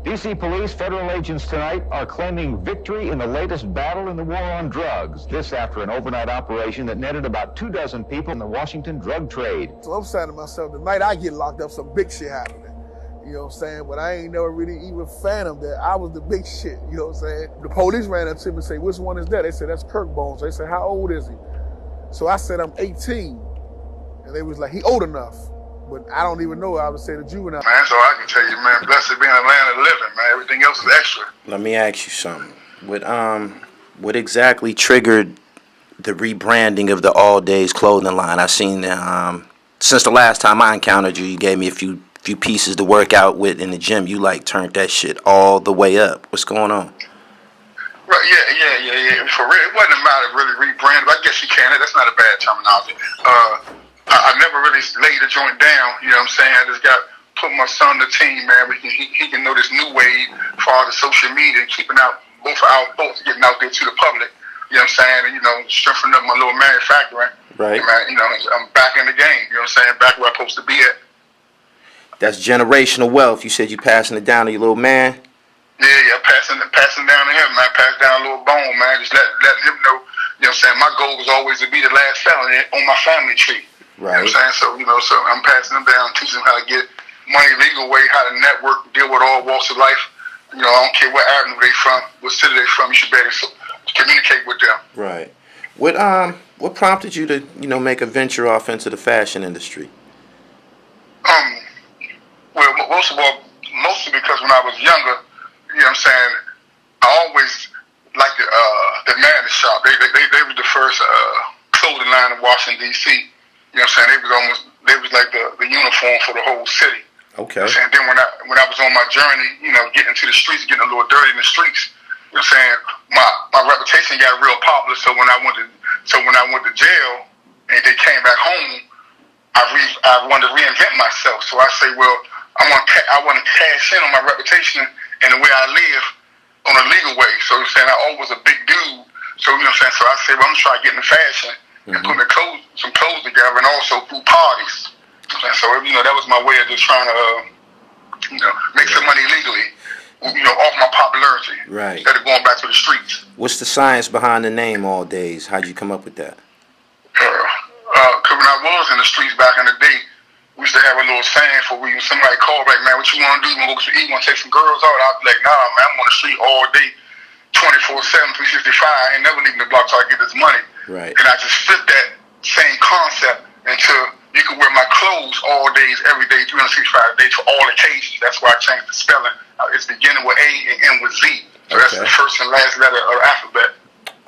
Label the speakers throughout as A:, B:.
A: D.C. police, federal agents tonight are claiming victory in the latest battle in the war on drugs. This after an overnight operation that netted about 24 people in the Washington drug trade.
B: So I'm saying to myself, the night I get locked up, some big shit happening. You know what I'm saying? But I ain't never really even phantom that I was the big shit. You know what I'm saying? The police ran up to me and said, which one is that? They said, that's Curtbone. So they said, how old is he? So I said, I'm 18. And they was like, he old enough. But I don't even know. I would say the juvenile.
C: Man, so I can tell you, man, blessed being a land of the living, man. Everything else is extra.
D: Let me ask you something. What exactly triggered the rebranding of the All Days clothing line? I seen since the last time I encountered you, you gave me a few pieces to work out with in the gym. You like turned that shit all the way up. What's going on?
C: Right, yeah. For real, it wasn't a matter of really rebranding. I guess you can. That's not a bad terminology. I never really laid the joint down. You know what I'm saying? I just got put my son on the team, man. He can know this new wave for all the social media and keeping out both our thoughts getting out there to the public. You know what I'm saying? And, you know, strengthening up my little manufacturing.
D: Right.
C: And, man, you know, I'm back in the game. You know what I'm saying? Back where I'm supposed to be at.
D: That's generational wealth. You said you passing it down to your little man?
C: Yeah, passing down to him, man. Pass down a little bone, man. Just letting him know, you know what I'm saying? My goal was always to be the last felon on my family tree.
D: Right.
C: You know what I'm saying? So I'm passing them down, teaching them how to get money legal way, how to network, deal with all walks of life. You know, I don't care what avenue they from, what city they from, you should be able to communicate with them.
D: Right. What prompted you to, make a venture off into the fashion industry?
C: Well, mostly because when I was younger, you know what I'm saying, I always liked the Madness shop. They were the first clothing line in Washington, D.C. You know what I'm saying? They was like the uniform for the whole city.
D: Okay.
C: You know and then when I was on my journey, getting to the streets, getting a little dirty in the streets, you know what I'm saying, my reputation got real popular. So when I went to jail and they came back home, I wanted to reinvent myself. So I say, well, I want to cash in on my reputation and the way I live on a legal way. So you know what I'm saying, I always was a big dude. So you know what I'm saying. So I say, well, I'm gonna try to get into fashion and put some clothes together, and also through parties. And so that was my way of just trying to make some money legally. Off my popularity.
D: Right.
C: Instead of going back to the streets.
D: What's the science behind the name All Days? How'd you come up with that?
C: Because when I was in the streets back in the day, we used to have a little saying for when somebody called, like, man, what you want to do? You want to go to eat? You want to take some girls out? I'd be like, nah, man, I'm on the street all day, 24/7, 365. I ain't never leaving the block till I get this money.
D: Right.
C: And I just flipped that same concept into you can wear my clothes all days, every day, 365 days for all occasions. That's why I changed the spelling. It's beginning with A and end with Z. So that's the first and last letter of the alphabet.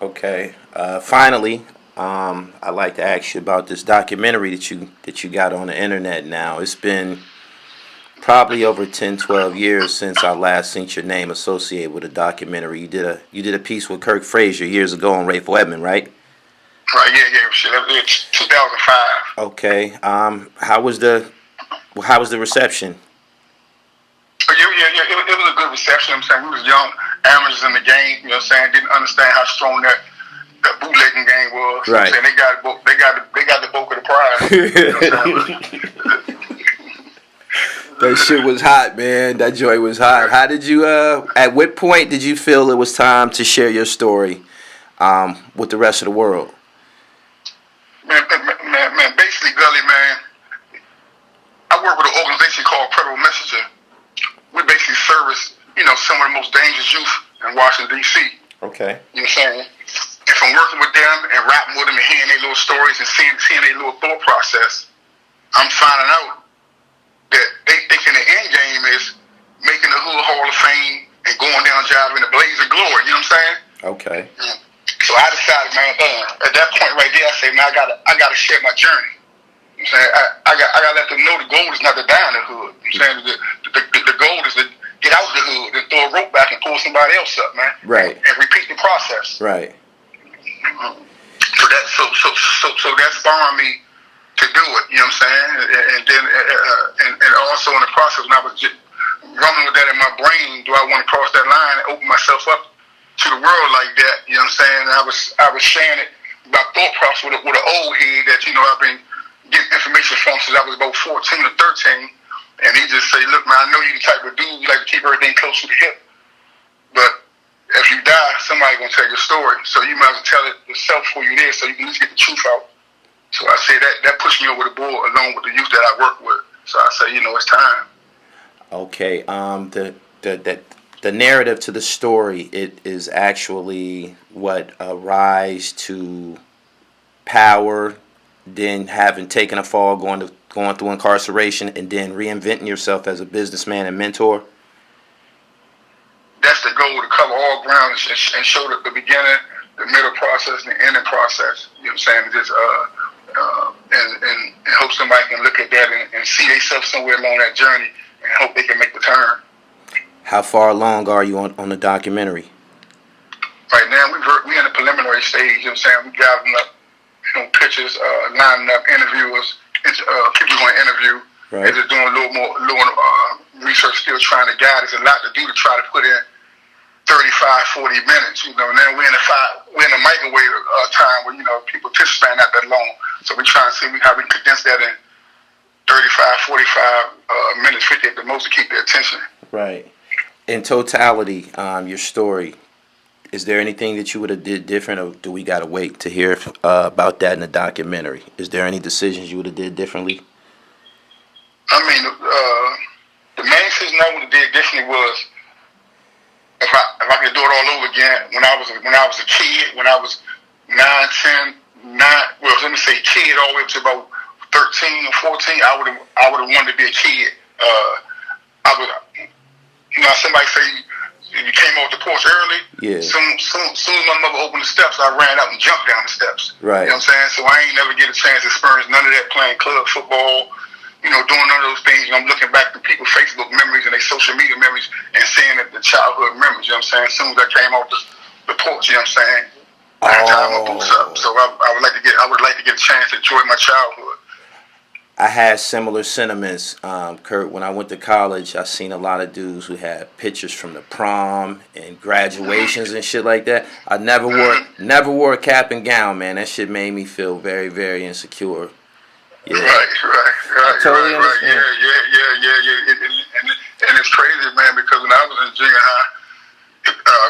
D: Okay. Finally, I'd like to ask you about this documentary that you got on the internet now. It's been probably over 10, 12 years since I last seen your name associated with a documentary. You did a piece with Kirk Fraser years ago on Rayful Edmond, right?
C: Right, yeah. It's 2005.
D: Okay. How was the reception?
C: Yeah. It was a good reception. I'm saying we was young amateurs in the game. You know what I'm saying? Didn't understand how strong that bootlegging game was.
D: Right.
C: You know what I'm saying? They got the bulk of the prize. You know what I'm saying?
D: That shit was hot, man. That joy was hot. How did you? At what point did you feel it was time to share your story with the rest of the world?
C: Man, basically, Gully, man, I work with an organization called Credible Messenger. We basically service, some of the most dangerous youth in Washington, D.C.
D: Okay.
C: You know what I'm saying? And from working with them and rapping with them and hearing their little stories and seeing their little thought process, I'm finding out that they thinking the end game is making the Hood Hall of Fame and going down driving the blaze of glory. You know what I'm saying?
D: Okay.
C: So I decided, man, at that point right there, I said, man, I gotta share my journey. You know what I'm saying? I gotta let them know the goal is not to die in the hood. You know what I'm saying? The goal is to get out the hood and throw a rope back and pull somebody else up, man.
D: Right.
C: And repeat the process.
D: Right.
C: So that spurred me to do it. You know what I'm saying? And then and also in the process, when I was just running with that in my brain, do I want to cross that line and open myself up to the world like that? You know what I'm saying? And I was sharing it about thought process with an old head that I've been getting information from since I was about 14 or 13. And he just say, look, man, I know you the type of dude you like to keep everything close to the hip. But if you die, somebody's going to tell your story. So you might as well tell it yourself before you're there so you can at least get the truth out. So I say that pushed me over the board along with the youth that I work with. So I say, it's time.
D: Okay. The narrative to the story, it is actually what a rise to power, then having taken a fall, going through incarceration, and then reinventing yourself as a businessman and mentor.
C: That's the goal, to cover all ground and show the beginning, the middle process, and the ending process. You know what I'm saying? Just and hope somebody can look at that and see themselves somewhere along that journey and hope they can make the turn.
D: How far along are you on the documentary?
C: Right now, we in the preliminary stage. You know what I'm saying? We gathering up, pictures, lining up interviewers, people we want to interview.
D: Right.
C: And just doing a little more research, still trying to guide. There's a lot to do to try to put in 35, 40 minutes. Now we're in a microwave time where people attention span not that long. So we're trying to see how we can condense that in 35, 45 minutes, 50 at the most, to keep their attention.
D: Right. In totality, your story, is there anything that you would have did different, or do we got to wait to hear about that in the documentary? Is there any decisions you would have did differently?
C: I mean, the main decision I would have did differently was if I could do it all over again. When I was a kid, when I was 9, 10, let me say kid, all the way up to about 13 or 14, I would have wanted to be a kid. Somebody say you came off the porch early.
D: Yeah.
C: Soon as my mother opened the steps, I ran out and jumped down the steps.
D: Right.
C: You know what I'm saying? So I ain't never get a chance to experience none of that, playing club football, doing none of those things. I'm looking back through people's Facebook memories and their social media memories and seeing the childhood memories. You know what I'm saying? As soon as I came off the porch, you know what I'm saying? I tied my boots up. So I would like to get a chance to enjoy my childhood.
D: I had similar sentiments, Kurt. When I went to college, I seen a lot of dudes who had pictures from the prom and graduations and shit like that. I never wore a cap and gown, man. That shit made me feel very, very insecure. Yeah. Right.
C: Totally understand. Yeah. And it's crazy, man, because when I was in junior high,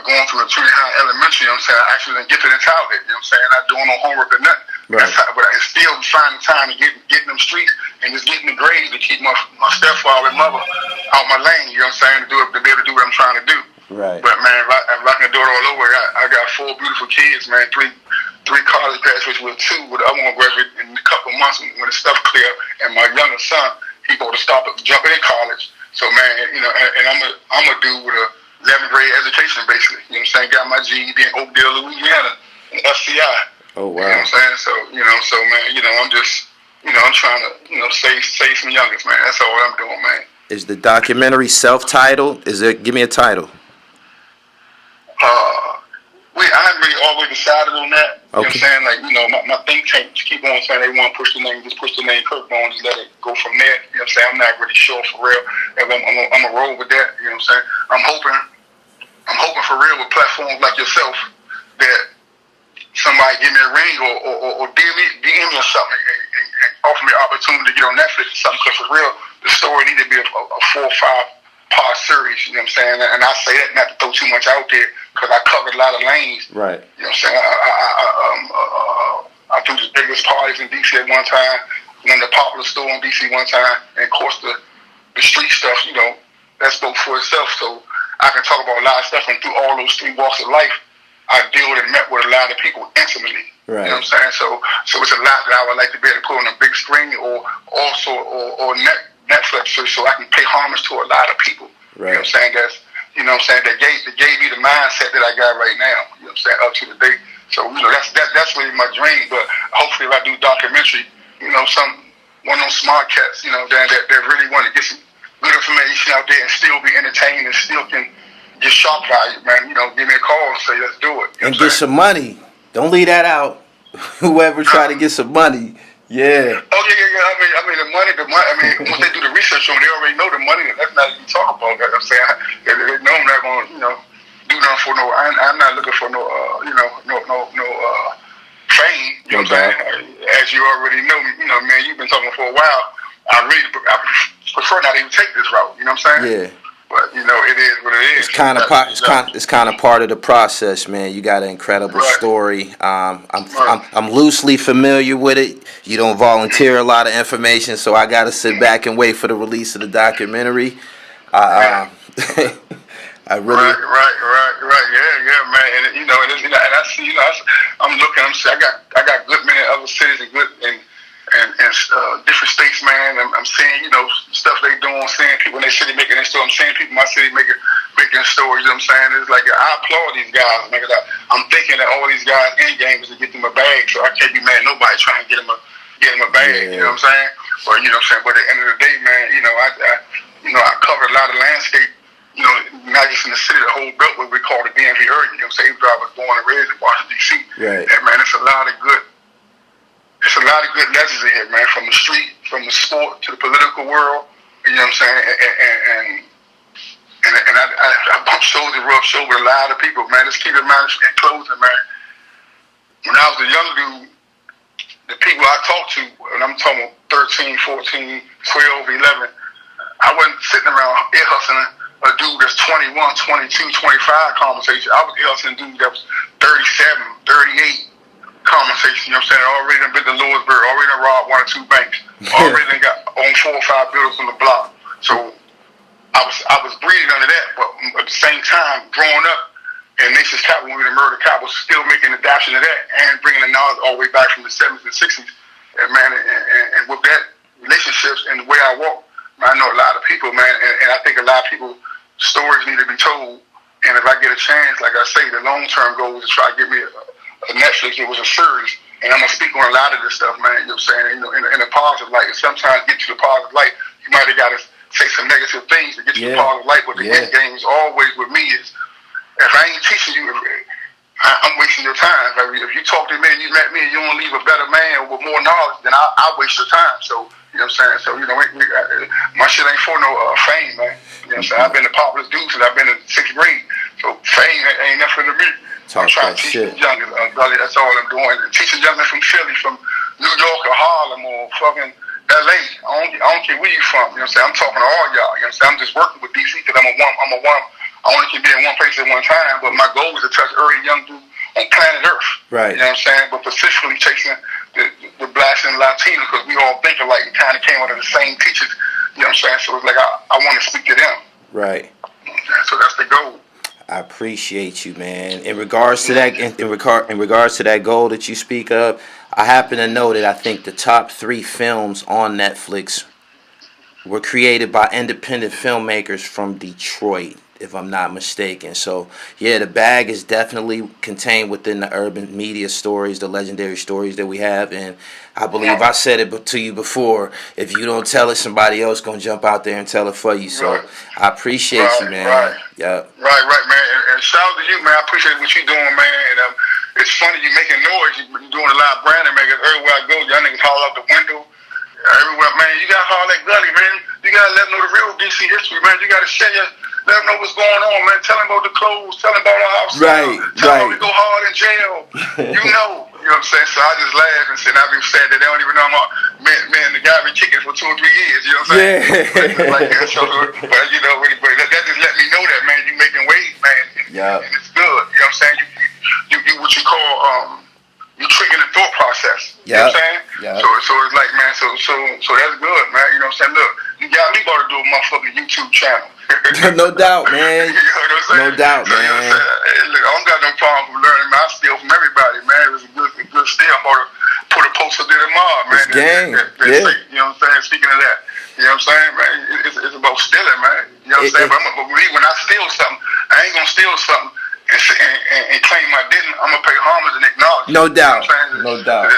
C: going through a junior high elementary, you know what I'm saying, I actually didn't get to the toilet, you know what I'm saying, not doing no homework or nothing.
D: Right.
C: But I still finding time to get in them streets and just getting the grades to keep my stepfather and mother out my lane, you know what I'm saying, to be able to do what I'm trying to do.
D: Right.
C: But man, if I can do it all over, I got 4 beautiful kids, man, three college graduates with 2, with the other one graduate in a couple of months when the stuff clear, and my younger son, he going to stop jumping in college. So man, and I'm a dude with a 11th grade education, basically. You know what I'm saying? Got my GED in Oakdale, Louisiana, and FCI.
D: Oh, wow.
C: You know what I'm saying? So, man, I'm just, I'm trying to, save some youngins, man. That's all I'm doing, man.
D: Is the documentary self-titled? Give me a title.
C: I haven't really always decided on that.
D: Okay.
C: You know what I'm saying? Like, my think tank keep on saying they want to push the name, just push the name Curtbone, just let it go from there. You know what I'm saying? I'm not really sure for real. And I'm a roll with that. You know what I'm saying? I'm hoping for real with platforms like yourself that somebody give me a ring or DM me or something and offer me an opportunity to get on Netflix or something. Because for real, the story need to be a 4 or 5 part series. You know what I'm saying? And I say that not to throw too much out there because I covered a lot of lanes.
D: Right.
C: You know what I'm saying? I threw the biggest parties in DC at one time, went to the popular store in DC one time, and of course the street stuff. That spoke for itself. So I can talk about a lot of stuff, and through all those 3 walks of life, I deal with and met with a lot of people intimately.
D: Right.
C: You know what I'm saying? So it's a lot that I would like to be able to put on a big screen or Netflix so I can pay homage to a lot of people.
D: Right.
C: You know what I'm saying? That gave me the mindset that I got right now. You know what I'm saying? Up to the date. So that's really my dream. But hopefully, if I do documentary, one of those smart cats, that really want to get some good information out there and still be entertained and still can get shock value, man. Give me a call and say, let's do it.
D: And get some money. Don't leave that out. Whoever try to get some money, yeah.
C: Oh yeah. I mean the money. I mean, once they do the research on it, they already know the money. That's not even talk about. You know what I'm saying? They know I'm not going to, do nothing for no. I'm not looking for no, fame. You know what I'm saying? As you already know, man, you've been talking for a while. I prefer not to even take this route. You know what I'm saying?
D: Yeah.
C: But you know, it is what it is.
D: It's kind of part of the process, man. You got an incredible story. I'm loosely familiar with it. You don't volunteer a lot of information, so I got to sit back and wait for the release of the documentary. I really.
C: Right. Yeah, man. And you know, and I see, you know, I'm looking. I got good many other cities and good and different states, man. I'm seeing, you know, stuff they doing, seeing people in their city making their story. I'm seeing people in my city making stories. You know what I'm saying? It's like I applaud these guys, man. I'm thinking that all these guys in game is to get them a bag, so I can't be mad at nobody trying to get them a bag. Yeah. You know what I'm saying? But you know what I'm saying. But at the end of the day, man, you know, I covered a lot of landscape. You know, not just in the city, the whole belt, what we call the DMV area. You know what I'm saying? I was born and raised in Washington D.C.
D: Right.
C: And man, it's a lot of good lessons in here, man, from the street, from the sport to the political world. You know what I'm saying? And I bump shoulder, rub shoulder with a lot of people, man. Just keep in mind in closing, man. When I was a young dude, the people I talked to, and I'm talking 13, 14, 12, 11, I wasn't sitting around ear hustling a dude that's 21, 22, 25 conversation. I was ear hustling a dude that was 37, 38 conversation. You know what I'm saying? Already done been to Lewisburg, already done robbed 1 or 2 banks, already done got on 4 or 5 buildings on the block. So I was breathing under that, but at the same time, growing up in Nation's Capital, when we the murder cop was still making adaptation of that and bringing the knowledge all the way back from the 70s and 60s. And man, and with that relationships and the way I walk, man, I know a lot of people, man, and I think a lot of people stories need to be told. And if I get a chance, like I say, the long-term goal is to try to get me a Netflix. It was a series, and I'm gonna speak on a lot of this stuff, man. You know what I'm saying? You know, in a positive light. And sometimes get to the positive light, you might have got to say some negative things to get to the positive light. But the end game is always with me is if I ain't teaching you, I'm wasting your time. If you talk to me and you met me and you don't leave a better man with more knowledge, then I waste your time. So you know what I'm saying? So you know, my shit ain't for no fame, man. You know what I'm saying? I've been the popular dude since I've been in 6th grade. So fame ain't nothing to me. I'm trying to teach the youngins, Gully, that's all I'm doing. Teaching youngins from Philly, from New York or Harlem or fucking LA. I don't care where you from. You know what I'm saying? I'm talking to all y'all. You know what I'm saying? I'm just working with DC because I'm a one. I only can be in one place at one time, but my goal is to touch every young dude on planet Earth.
D: Right.
C: You know what I'm saying? But specifically chasing the blacks and Latinos because we all think alike. It kind of came out of the same teachers. You know what I'm saying? So it's like I want to speak to them.
D: Right.
C: So that's the goal.
D: I appreciate you, man. In regards to that, in regards to that goal that you speak of, I happen to know that I think the top 3 films on Netflix were created by independent filmmakers from Detroit, if I'm not mistaken. So, yeah, the bag is definitely contained within the urban media stories, the legendary stories that we have. And I believe I said it to you before. If you don't tell it, somebody else going to jump out there and tell it for you. So I appreciate you, man. Yeah.
C: Right, man. And shout out to you, man. I appreciate what you're doing, man. And it's funny you making noise. You're doing a lot of branding, man. Everywhere I go, y'all niggas haul out the window. Everywhere, man. You got to haul that Gully, man. You got to let them know the real DC history, man. You got to let them know what's going on, man. Tell them about the clothes. Tell them about our house. Tell them we go hard in jail. You know what I'm saying? So I just laugh and said, I've been sad that they don't even know I'm man, the guy been kicking for 2 or 3 years. You know what I'm saying? Yeah. Like, but you know, but that just let me know that, man, you making waves, man. And it's good. You know what I'm saying? You what you call you triggering the thought process. You know what I'm saying? So it's like, man, so that's good, man. You know what I'm saying? Look, you got me about to do a motherfucking YouTube channel.
D: No doubt, man.
C: You know what I'm saying?
D: No doubt, man.
C: You know what I'm saying? Look, I don't got no problem with learning, man. I steal from everybody, man. It was a good steal. I'm about to put a post up there tomorrow, man.
D: It's gang.
C: You know what I'm saying? Speaking of that, you know what I'm saying, man? It's about stealing, man. You know what I'm saying? But when I steal something, I ain't gonna steal something and claim I didn't. I'm gonna pay homage and acknowledge.
D: No doubt.
C: You know what I'm saying?
D: No doubt.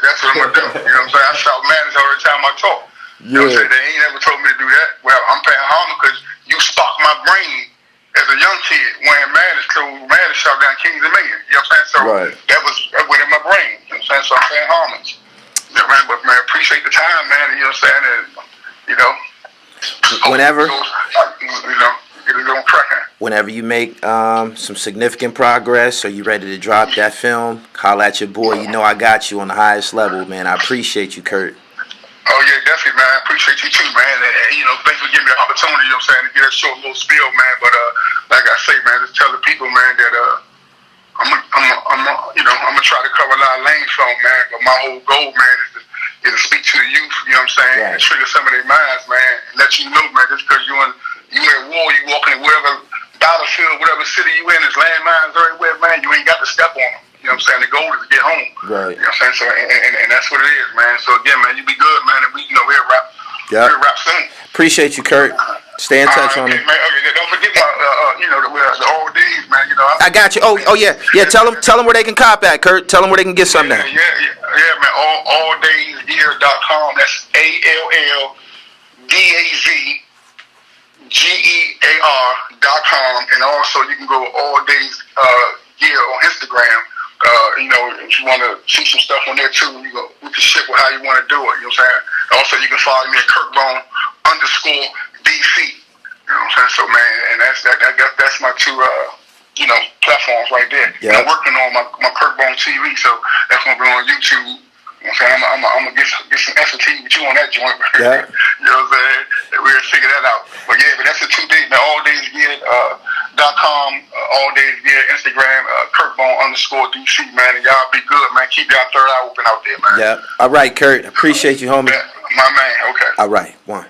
C: That's what I'm gonna do. You know what I'm saying? I shout manners every time I talk. You know what I'm saying? They ain't never told me to do that. Well, I'm paying homage because you sparked my brain as a young kid wearing Madness clothes, Madness shot down Kings and Millions. You know what I'm saying? So that went in my brain. You know what I'm saying? So I'm paying homage. You know, man, but man, appreciate the time, man. You know what I'm saying? And, you know,
D: whenever,
C: you know, get it on cracking.
D: Whenever you make some significant progress or you ready to drop that film, holla at your boy. You know I got you on the highest level, man. I appreciate you, Kurt.
C: Oh yeah, definitely, man. I appreciate you too, man. And thanks for giving me the opportunity, you know what I'm saying, to get a short little spiel, man. But like I say, man, just tell the people, man, that I'm gonna try to cover a lot of lanes for them, man. But my whole goal, man, is to speak to the youth, you know what I'm saying, and trigger some of their minds, man, and let you know, man, just because you at war, you walking in whatever battlefield, whatever city you in, there's landmines everywhere, man. You ain't got to step on them. You know what I'm saying? The goal is to get home.
D: Right.
C: You know what I'm saying? So, and that's what it is, man. So again, man, you be good, man, and we'll wrap.
D: Yeah.
C: We'll wrap soon.
D: Appreciate you, Kurt. Stay in touch on me.
C: Man, okay, don't forget my, the old days, man.
D: I got you. Oh yeah. Tell them where they can cop at, Kurt. Tell them where they can get something now.
C: Yeah, man. Alldaysgear.com. That's ALLDAZGEAR.com, and also you can go All Days Gear on Instagram. If you want to see some stuff on there too, we can ship with how you want to do it. You know what I'm saying? Also, you can follow me at Curtbone _DC. You know what I'm saying? So, man, and that's my two platforms right there.
D: Yeah.
C: I'm working on my Curtbone TV, so that's gonna be on YouTube. You know what I'm saying? I'm gonna get some extra TV with you on that joint.
D: Yeah.
C: You know what I'm saying? We'll figure that out. But yeah, but that's the 2 days, man. AllDaysGear.com, All Days Gear, Instagram, Curtbone _DC, man. And y'all be good, man. Keep y'all third eye open out there, man.
D: Yeah. All right, Kurt. Appreciate you, homie.
C: Yeah, my man. Okay.
D: All right. One.